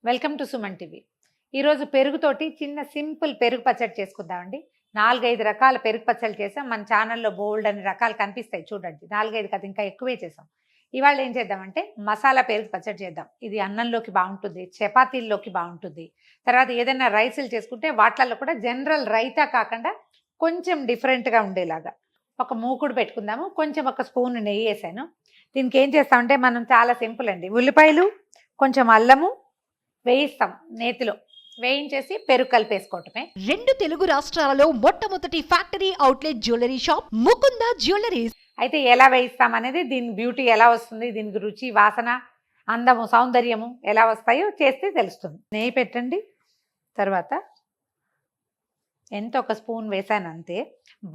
Welcome to Suman TV. ఈరోజు పెరుగుతోటి చిన్న simple పెరుగు పచ్చడి చేసుకుందామండి. 4-5 రకాల పెరుగు పచ్చళ్ళు చేసాం. మన ఛానల్లో బోల్డ్ అన్ని రకాలు కనిపిస్తాయి చూడండి. 4-5 కదా, ఇంకా ఎక్కువే చేసాం. ఇవాళ ఏం చేద్దామంటే మసాలా పెరుగు పచ్చడి చేద్దాం. ఇది అన్నంలోకి బాగుంటుంది, చపాతీల్లోకి బాగుంటుంది. తర్వాత ఏదైనా రైసులు చేసుకుంటే వాటిల్లో కూడా జనరల్ రైతా కాకుండా కొంచెం డిఫరెంట్గా ఉండేలాగా ఒక మూకుడు పెట్టుకుందాము. కొంచెం ఒక స్పూన్ నెయ్యి వేసాను. దీనికి ఏం చేస్తామంటే మనం చాలా సింపుల్ అండి. ఉల్లిపాయలు, కొంచెం అల్లము వేయిస్తాం, నేతిలో వేయించేసి పెరుగు కలిపేసుకోవటమే. 2 తెలుగు రాష్ట్రాలలో మొట్టమొదటి factory outlet jewellery shop Mukunda jewelleries. అయితే ఎలా వేయిస్తాం అనేది, దీని బ్యూటీ ఎలా వస్తుంది, దీనికి రుచి, వాసన, అందము, సౌందర్యము ఎలా వస్తాయో చేస్తే తెలుస్తుంది. నెయ్యి పెట్టండి. తర్వాత ఎంత ఒక స్పూన్ వేసాను అంతే.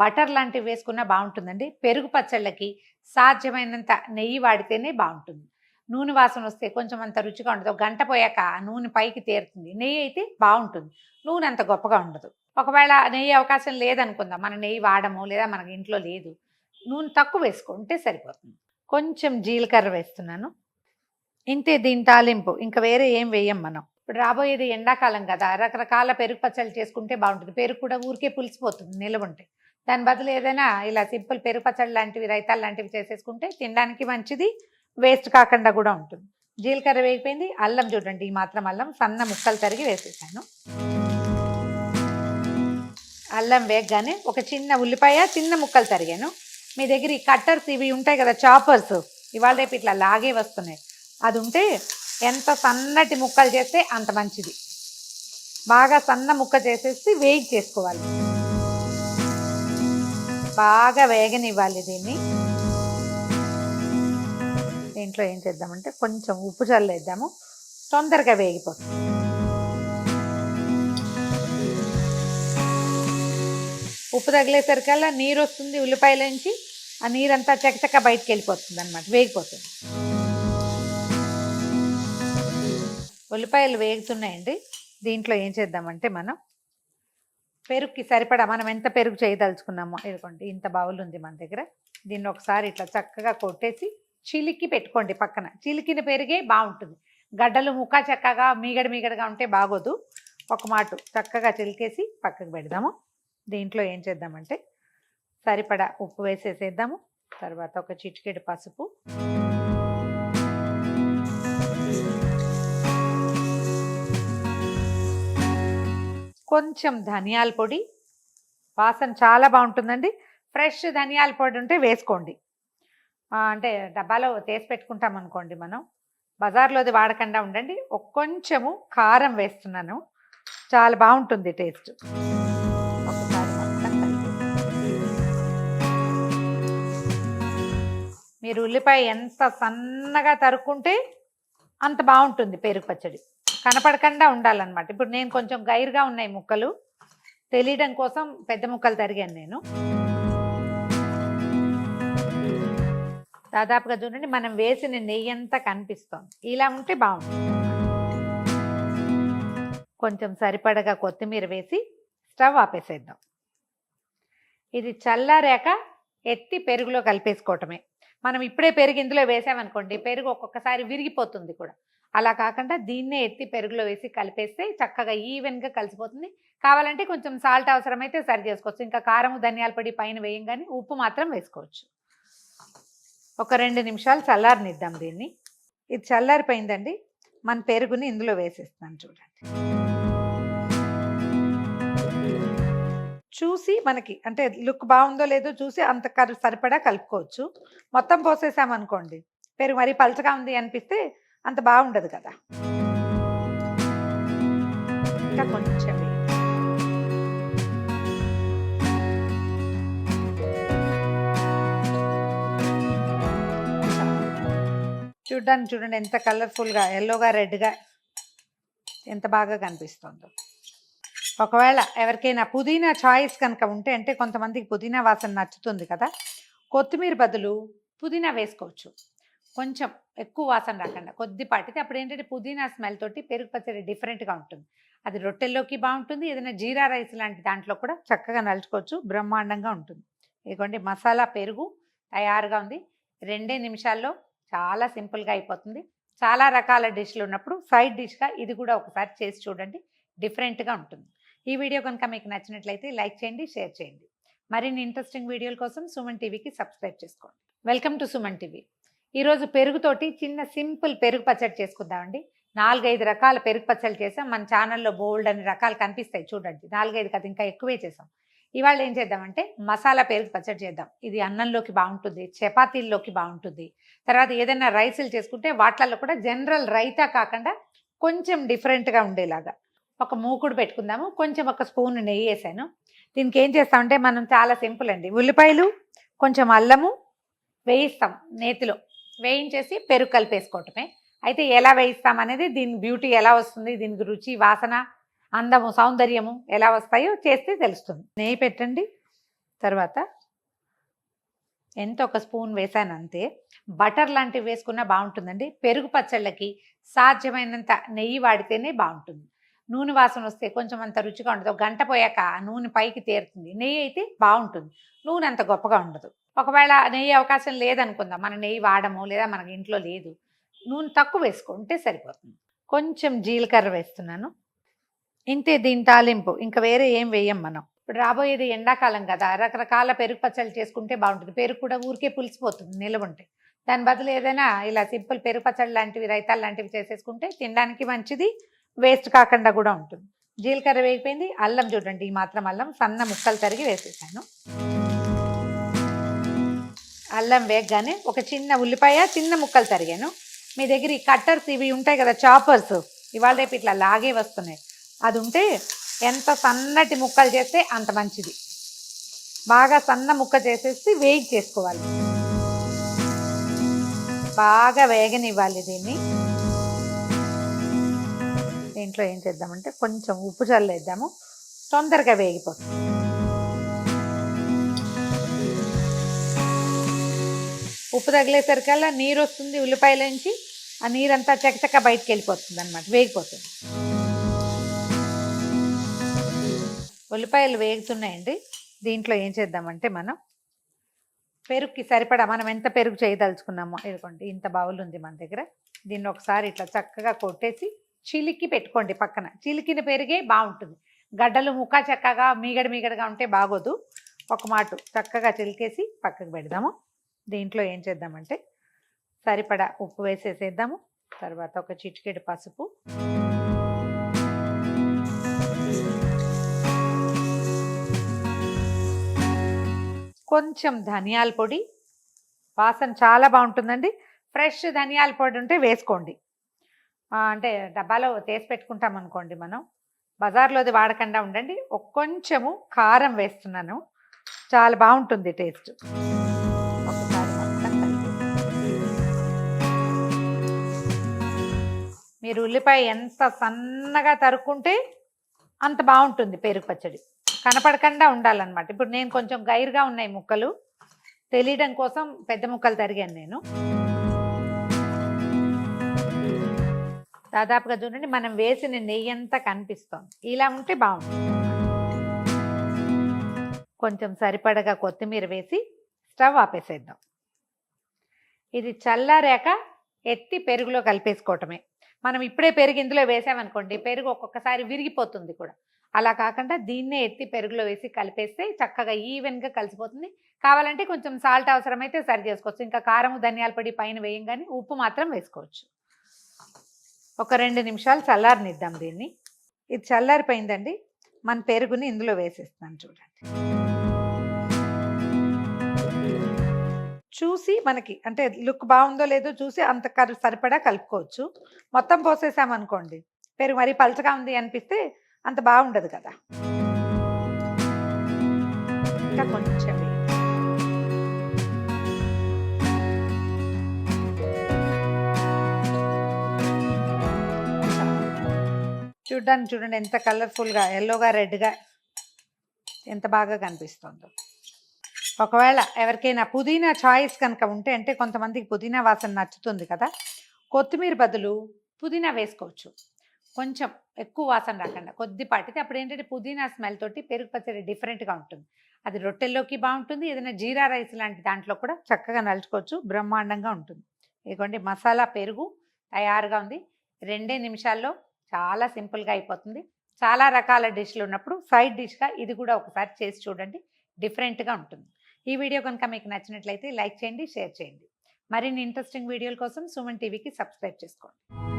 బటర్ లాంటివి వేసుకున్నా బాగుంటుందండి. పెరుగు పచ్చళ్ళకి సాధ్యమైనంత నెయ్యి వాడితేనే బాగుంటుంది. నూనె వాసన వస్తే కొంచెం అంత రుచిగా ఉండదు. ఒక గంట పోయాక నూనె పైకి తేరుతుంది. నెయ్యి అయితే బాగుంటుంది, నూనె అంత గొప్పగా ఉండదు. ఒకవేళ నెయ్యి అవకాశం లేదనుకుందాం, మన నెయ్యి వాడము లేదా మనకి ఇంట్లో లేదు, నూనె తక్కువ వేసుకుంటే సరిపోతుంది. కొంచెం జీలకర్ర వేస్తున్నాను, ఇంతే దీని తాలింపు. ఇంకా వేరే ఏం వేయం మనం. ఇప్పుడు రాబోయేది ఎండాకాలం కదా, రకరకాల పెరుగు పచ్చళ్ళు చేసుకుంటే బాగుంటుంది. పెరుగు కూడా ఊరికే పులిసిపోతుంది నిల్వ ఉంటే. దాని బదులు ఏదైనా ఇలా సింపుల్ పెరుగు పచ్చళ్ళు లాంటివి, రైతాలు లాంటివి చేసేసుకుంటే తినడానికి మంచిది, వేస్ట్ కాకుండా కూడా ఉంటుంది. జీలకర్ర వేగిపోయింది. అల్లం చూడండి, ఈ మాత్రం అల్లం సన్న ముక్కలు తరిగి వేసేసాను. అల్లం వేగగానే ఒక చిన్న ఉల్లిపాయ చిన్న ముక్కలు తరిగాను. మీ దగ్గర ఈ కట్టర్స్ ఇవి ఉంటాయి కదా, చాపర్స్, ఇవాళ రేపు ఇట్లా లాగే వస్తున్నాయి. అది ఉంటే ఎంత సన్నటి ముక్కలు చేస్తే అంత మంచిది. బాగా సన్న ముక్క చేసేసి వేగి చేసుకోవాలి. బాగా వేగనివ్వాలి దీన్ని. దీంట్లో ఏం చేద్దామంటే కొంచెం ఉప్పు చల్లేద్దాము, తొందరగా వేగిపోతుంది. ఉప్పు తగిలేసరికల్లా నీరు వస్తుంది ఉల్లిపాయలోంచి. ఆ నీరంతా చకచక బయటకు వెళ్ళిపోతుంది అనమాట, వేగిపోతుంది. ఉల్లిపాయలు వేగుతున్నాయండి. దీంట్లో ఏం చేద్దామంటే మనం పెరుగుకి సరిపడా మనం ఎంత పెరుగు చేయదలుచుకున్నామో, ఇదిగోండి ఇంత బౌల్ ఉంది మన దగ్గర. దీన్ని ఒకసారి ఇట్లా చక్కగా కొట్టేసి చిలికి పెట్టుకోండి పక్కన. చిలికిన పెరిగే బాగుంటుంది. గడ్డలు ముక్క చక్కగా మీగడగా ఉంటే బాగోదు. ఒక మాట చక్కగా చిలికేసి పక్కకు పెడదాము. దీంట్లో ఏం చేద్దామంటే సరిపడా ఉప్పు వేసేసేద్దాము. తర్వాత ఒక చిటికెడు పసుపు, కొంచెం ధనియాల పొడి. వాసన చాలా బాగుంటుందండి. ఫ్రెష్ ధనియాల పొడి ఉంటే వేసుకోండి. అంటే డబ్బాలో తీసి పెట్టుకుంటాం అనుకోండి, మనం బజార్లోది వాడకుండా ఉండండి. కొంచెము కారం వేస్తున్నాను, చాలా బాగుంటుంది టేస్ట్. ఒకసారి మొత్తం మీరు ఉల్లిపాయ ఎంత సన్నగా తరుక్కుంటే అంత బాగుంటుంది పెరుగు పచ్చడి. కనపడకుండా ఉండాలన్నమాట. ఇప్పుడు నేను కొంచెం గైరుగా ఉన్నాయి ముక్కలు, తెలియడం కోసం పెద్ద ముక్కలు తరిగాను నేను. దాదాపుగా చూడండి, మనం వేసిన నెయ్యి అంతా కనిపిస్తుంది. ఇలా ఉంటే బాగుంటుంది. కొంచెం సరిపడగా కొత్తిమీర వేసి స్టవ్ ఆపేసేద్దాం. ఇది చల్లారాక ఎత్తి పెరుగులో కలిపేసుకోవటమే. మనం ఇప్పుడే పెరుగు ఇందులో వేసామనుకోండి, పెరుగు ఒక్కొక్కసారి విరిగిపోతుంది కూడా. అలా కాకుండా దీన్నే ఎత్తి పెరుగులో వేసి కలిపేస్తే చక్కగా ఈవెన్గా కలిసిపోతుంది. కావాలంటే కొంచెం సాల్ట్ అవసరమైతే సరి చేసుకోవచ్చు. ఇంకా కారము, ధనియాల పొడి పైన వేయంగానే ఉప్పు మాత్రం వేసుకోవచ్చు. ఒక 2 నిమిషాలు చల్లారనిద్దాం దీన్ని. ఇది చల్లారిపోయిందండి. మన పెరుగుని ఇందులో వేసేస్తాను చూడండి. చూసి మనకి అంటే లుక్ బాగుందో లేదో చూసి అంత సరిపడా కలుపుకోవచ్చు. మొత్తం పోసేసామనుకోండి, పెరుగు మరీ పలచగా ఉంది అనిపిస్తే అంత బాగుండదు కదా. ఇంకా కొంచెం చూడండి ఎంత కలర్ఫుల్గా, ఎల్లోగా, రెడ్గా ఎంత బాగా కనిపిస్తుందో. ఒకవేళ ఎవరికైనా పుదీనా చాయిస్ కనుక ఉంటే, అంటే కొంతమందికి పుదీనా వాసన నచ్చుతుంది కదా, కొత్తిమీర బదులు పుదీనా వేసుకోవచ్చు. కొంచెం ఎక్కువ వాసన రాకుండా కొద్దిపాటికి. అప్పుడు ఏంటంటే పుదీనా స్మెల్ తోటి పెరుగు పచ్చడి డిఫరెంట్గా ఉంటుంది. అది రొట్టెల్లోకి బాగుంటుంది, ఏదైనా జీరా రైస్ లాంటి దాంట్లో కూడా చక్కగా నలుచుకోవచ్చు, బ్రహ్మాండంగా ఉంటుంది. ఇదిగోండి మసాలా పెరుగు తయారుగా ఉంది. 2 నిమిషాల్లో చాలా సింపుల్గా అయిపోతుంది. చాలా రకాల డిష్లు ఉన్నప్పుడు సైడ్ డిష్గా ఇది కూడా ఒకసారి చేసి చూడండి, డిఫరెంట్గా ఉంటుంది. ఈ వీడియో కనుక మీకు నచ్చినట్లయితే లైక్ చేయండి, షేర్ చేయండి. మరిన్ని ఇంట్రెస్టింగ్ వీడియోల కోసం సుమన్ టీవీకి సబ్స్క్రైబ్ చేసుకోండి. Welcome to Suman TV. ఈరోజు పెరుగుతోటి చిన్న సింపుల్ పెరుగు పచ్చడి చేసుకుందామండి. 4-5 రకాల పెరుగు పచ్చళ్ళు చేసాం. మన ఛానల్లో బోల్డ్ అని రకాలు కనిపిస్తాయి చూడండి. 4-5 కదా, ఇంకా ఎక్కువే చేసాం. ఇవాళ ఏం చేద్దామంటే మసాలా పెరుగు పచ్చడి చేద్దాం. ఇది అన్నంలోకి బాగుంటుంది, చపాతీల్లోకి బాగుంటుంది. తర్వాత ఏదైనా రైసులు చేసుకుంటే వాటిల్లో కూడా జనరల్ రైతా కాకుండా కొంచెం డిఫరెంట్గా ఉండేలాగా ఒక మూకుడు పెట్టుకుందాము. కొంచెం ఒక స్పూన్ నెయ్యి వేసాను. దీనికి ఏం చేస్తామంటే మనం చాలా సింపుల్ అండి. ఉల్లిపాయలు, కొంచెం అల్లము వేయిస్తాం, నేతిలో వేయించేసి పెరుగు కలిపేసుకోవటమే. అయితే ఎలా వేయిస్తాం అనేది, దీని బ్యూటీ ఎలా వస్తుంది, దీనికి రుచి, వాసన, అందము, సౌందర్యము ఎలా వస్తాయో చేస్తే తెలుస్తుంది. నెయ్యి పెట్టండి. తర్వాత ఎంత ఒక స్పూన్ వేసాను అంతే. బటర్ లాంటివి వేసుకున్నా బాగుంటుందండి. పెరుగు పచ్చళ్ళకి సాధ్యమైనంత నెయ్యి వాడితేనే బాగుంటుంది. నూనె వాసన వస్తే కొంచెం అంత రుచిగా ఉండదు. ఒక గంట పోయాక నూనె పైకి తేరుతుంది. నెయ్యి అయితే బాగుంటుంది, నూనె అంత గొప్పగా ఉండదు. ఒకవేళ నెయ్యి అవకాశం లేదనుకుందాం, మన నెయ్యి వాడము లేదా మనకి ఇంట్లో లేదు, నూనె తక్కువ వేసుకుంటే సరిపోతుంది. కొంచెం జీలకర్ర వేస్తున్నాను, ఇంతే దీని తాలింపు. ఇంకా వేరే ఏం వేయం మనం. ఇప్పుడు రాబోయేది ఎండాకాలం కదా, రకరకాల పెరుగు పచ్చళ్ళు చేసుకుంటే బాగుంటుంది. పెరుగు కూడా ఊరికే పులిసిపోతుంది నిల్వ ఉంటే. దాని బదులు ఏదైనా ఇలా సింపుల్ పెరుగు పచ్చళ్ళు లాంటివి, రైతాలు లాంటివి చేసేసుకుంటే తినడానికి మంచిది, వేస్ట్ కాకుండా కూడా ఉంటుంది. జీలకర్ర వేగిపోయింది. అల్లం చూడండి, ఈ మాత్రం అల్లం సన్న ముక్కలు తరిగి వేసేసాను. అల్లం వేగగానే ఒక చిన్న ఉల్లిపాయ చిన్న ముక్కలు తరిగాను. మీ దగ్గర ఈ కట్టర్స్ ఇవి ఉంటాయి కదా, చాపర్స్, ఇవాళ రేపు ఇట్లా లాగే వస్తున్నాయి. అది ఉంటే ఎంత సన్నటి ముక్కలు చేస్తే అంత మంచిది. బాగా సన్న ముక్క చేసేసి వేగి చేసుకోవాలి. బాగా వేగనివ్వాలి దీన్ని. దీంట్లో ఏం చేద్దామంటే కొంచెం ఉప్పు చల్లేద్దాము, తొందరగా వేగిపోతుంది. ఉప్పు తగిలేసరికల్లా నీరు వస్తుంది ఉల్లిపాయలోంచి. ఆ నీరంతా చకచక బయటకు వెళ్ళిపోతుంది అనమాట, వేగిపోతుంది. ఉల్లిపాయలు వేగుతున్నాయండి. దీంట్లో ఏం చేద్దామంటే మనం పెరుగుకి సరిపడా మనం ఎంత పెరుగు చేయదలుచుకున్నామో, ఇదిగోండి ఇంత బౌల్ ఉంది మన దగ్గర. దీన్ని ఒకసారి ఇట్లా చక్కగా కొట్టేసి చిలికి పెట్టుకోండి పక్కన. చిలికిన పెరిగే బాగుంటుంది. గడ్డలు ముక్క చక్కగా మీగడగా ఉంటే బాగోదు. ఒక మాట చక్కగా చిలికేసి పక్కకు పెడదాము. దీంట్లో ఏం చేద్దామంటే సరిపడా ఉప్పు వేసేసేద్దాము. తర్వాత ఒక చిటికెడు పసుపు, కొంచెం ధనియాల పొడి. వాసన చాలా బాగుంటుందండి. ఫ్రెష్ ధనియాల పొడి ఉంటే వేసుకోండి. అంటే డబ్బాలో తీసి పెట్టుకుంటాం అనుకోండి మనం, బజార్లోది వాడకుండా ఉండండి. కొంచెము కారం వేస్తున్నాను, చాలా బాగుంటుంది టేస్ట్. ఒకసారి మొత్తం మీరు ఉల్లిపాయ ఎంత సన్నగా తరుక్కుంటే అంత బాగుంటుంది పెరుగు పచ్చడి. కనపడకుండా ఉండాలన్నమాట. ఇప్పుడు నేను కొంచెం గైరుగా ఉన్నాయి ముక్కలు, తెలియడం కోసం పెద్ద ముక్కలు తరిగాను నేను. దాదాపుగా చూడండి, మనం వేసిన నెయ్యి అంతా కనిపిస్తుంది. ఇలా ఉంటే బాగుంటుంది. కొంచెం సరిపడగా కొత్తిమీర వేసి స్టవ్ ఆపేసేద్దాం. ఇది చల్లారాక ఎత్తి పెరుగులో కలిపేసుకోవటమే. మనం ఇప్పుడే పెరుగు ఇందులో వేసామనుకోండి, పెరుగు ఒక్కొక్కసారి విరిగిపోతుంది కూడా. అలా కాకుండా దీన్నే ఎత్తి పెరుగులో వేసి కలిపేస్తే చక్కగా ఈవెన్గా కలిసిపోతుంది. కావాలంటే కొంచెం సాల్ట్ అవసరమైతే సరి చేసుకోవచ్చు. ఇంకా కారము, ధనియాల పొడి పైన వేయంగానే ఉప్పు మాత్రం వేసుకోవచ్చు. ఒక 2 నిమిషాలు చల్లారనిద్దాం దీన్ని. ఇది చల్లారిపోయిందండి. మన పెరుగుని ఇందులో వేసేస్తాను చూడండి. చూసి మనకి అంటే లుక్ బాగుందో లేదో చూసి అంత సరిపడా కలుపుకోవచ్చు. మొత్తం పోసేసామనుకోండి, పెరుగు మరీ పలచగా ఉంది అనిపిస్తే అంత బాగుండదు కదా. ఇంకా కొంచెం చూడండి ఎంత కలర్ఫుల్గా, ఎల్లోగా, రెడ్గా ఎంత బాగా కనిపిస్తుందో. ఒకవేళ ఎవరికైనా పుదీనా చాయిస్ కనుక ఉంటే, అంటే కొంతమందికి పుదీనా వాసన నచ్చుతుంది కదా, కొత్తిమీర బదులు పుదీనా వేసుకోవచ్చు. కొంచెం ఎక్కువ వాసన రాకుండా కొద్దిపాటికి. అప్పుడు ఏంటంటే పుదీనా స్మెల్ తోటి పెరుగు పచ్చడి డిఫరెంట్గా ఉంటుంది. అది రొట్టెల్లోకి బాగుంటుంది, ఏదైనా జీరా రైస్ లాంటి దాంట్లో కూడా చక్కగా నలుచుకోవచ్చు, బ్రహ్మాండంగా ఉంటుంది. ఇదిగోండి మసాలా పెరుగు, తయారుగా ఉంది. 2 నిమిషాల్లో చాలా సింపుల్గా అయిపోతుంది. చాలా రకాల డిష్లు ఉన్నప్పుడు సైడ్ డిష్గా ఇది కూడా ఒకసారి చేసి చూడండి, డిఫరెంట్గా ఉంటుంది. ఈ వీడియో కనుక మీకు నచ్చినట్లయితే లైక్ చేయండి, షేర్ చేయండి. మరిన్ని ఇంట్రెస్టింగ్ వీడియోల కోసం సుమన్ టీవీకి సబ్స్క్రైబ్ చేసుకోండి.